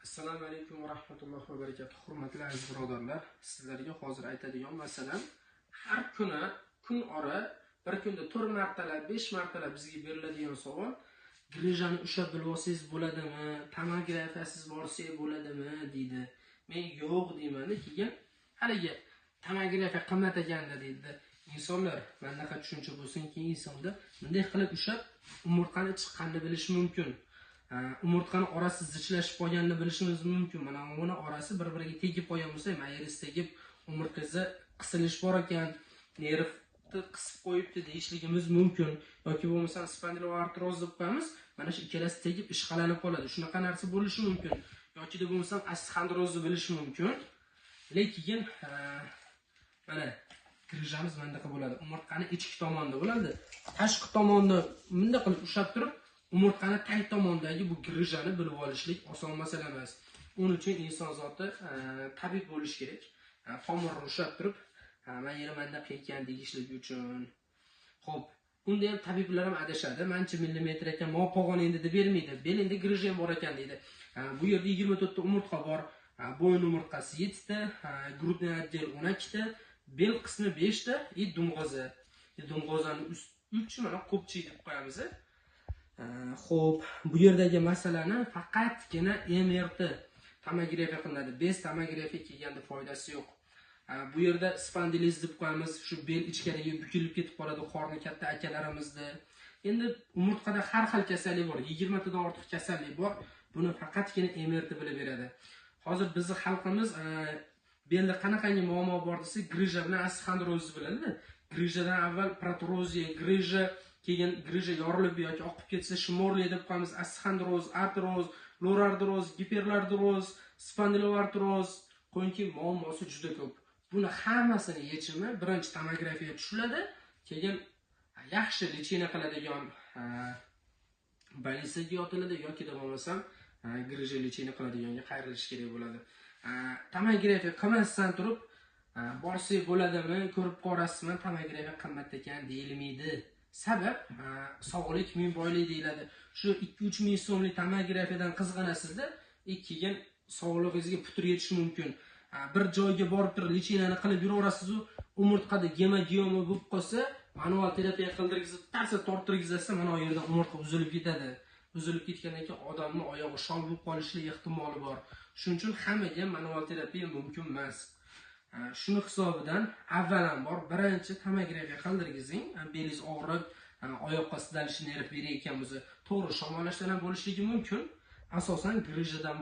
Assalomu alaykum va rahmatullohi va barakatuh. Hurmatli aziz birodarlar, sizlarga hozir aytadigan masalan, har kuni kun ora bir kunda 4 martalab, 5 martalab bizga beriladigan savol, grijani ushlab bilib olsangiz bo'ladimi? Tomografiyasiz borsangiz bo'ladimi deydi. Men yo'q deyman, keyin haligi tomografiya qimmat ekanda deydi. Insonlar manaqa tushuncha bo'lsinki, insonda bunday qilib ushlab umurtqani chiqqanini bilish mumkin. Umurtqani orasi zichlashib qolganini bilishimiz mumkin. Mana buni orasi bir-biriga tegib qolgan bo'lsa, mayris tegib, umurtqaga qisilish bor ekan, nervni qisib qo'yibdi deyishligimiz mumkin. Yoki bo'lmasa spondiloartroz deb qo'yamiz, mana shu ikkalasi tegib ishqalanib qoladi. Shunaqa narsa bo'lishi mumkin. Yoki deb bo'lmasa osteoxondrozni bilish mumkin. Lekin mana grijamiz bundaqa bo'ladi. Umurtqani ichki tomonda bo'ladi. Tashqi tomonda bunday qilib ushlab turib, umurtqani tag tomondagi bu grijani bilib olishlik oson masala emas. Uning uchun inson zoti tabib bo'lish kerak. Tomirni ushlab turib, men yana menda qiygan deyishlik uchun. Xo'p, unda ham tabiblar ham adashadi. Mancha millimetr ekan, mo pog'on endi deb bermaydi. Belingda grijam bor ekan deydi. Bu yerda 24 ta umurtqa bor. Bo'yin umurtqasi 7 ta, grudniy отдел 12 ta, bel qismi 5 ta, dumg'oza. Dumg'ozani ust 3 mana ko'pchik deb qo'yamiz. Xo'p, bu yerdagi masalani faqatgina MRT tomografiya qilinadi. Bez tomografiya kelganda foydasi yo'q. Bu yerda spondiloz deb qo'yamiz. Shu bel ichkariga bukilib ketib qoladi qorni katta akalarimizda. Endi umurtqada har xil kasallik bor. 20 tadan ortiq kasallik bor. Buni faqatgina MRT bilib beradi. Hozir bizning xalqimiz belda qanaqangi muammo bor desa, grija bilan osteoxondrozni biladi. Grijadan avval proturoziya, grija keyin grija yorilib yoki oqib ketsa shimorli deb qo'yamiz. Osteoxondroz, artroz, lorardroz, giperlardroz, spondiloartroz, qo'yinki muammosi juda ko'p. Buni hammasini yechimi birinchi tomografiya tushiladi, keyin yaxshi lechina qiladigan больницаga yotiladi yoki da bo'lmasam grija lechina qiladiganga qayrilish kerak bo'ladi. Tomografiya qilmasdan turib borsak bo'ladimi, ko'rib ko'rasizmi, tomografiya qimmat ekan deyilmaydi. Sabab sog'lik ming boylik deyiladi. Shu 2-3 ming so'mlik tomografiyadan qizg'anasizda, keyin sog'lig'ingizga putur yetishi mumkin. Bir joyga borib turib lechinani qilib yuraverasiz, umurtqada gemodioma bo'lib qolsa, manual terapiya qildirgizib, tarsa torttirgizsa, mana bu yerdan umurtqa uzilib ketadi. Uzilib ketgandan keyin odamning oyog'i shol bo'lib qolishining ehtimoli bor. Shuning uchun hammaga manual terapiya mumkin emas. Shuni hisobidan avvalambor birinchi tomografiya qildirgizing. Belingiz og'rib, oyoqqa sidalish nerv berayotgan bo'lsa, to'g'ri shamollashdan ham bo'lishligi mumkin. Asosan grijadan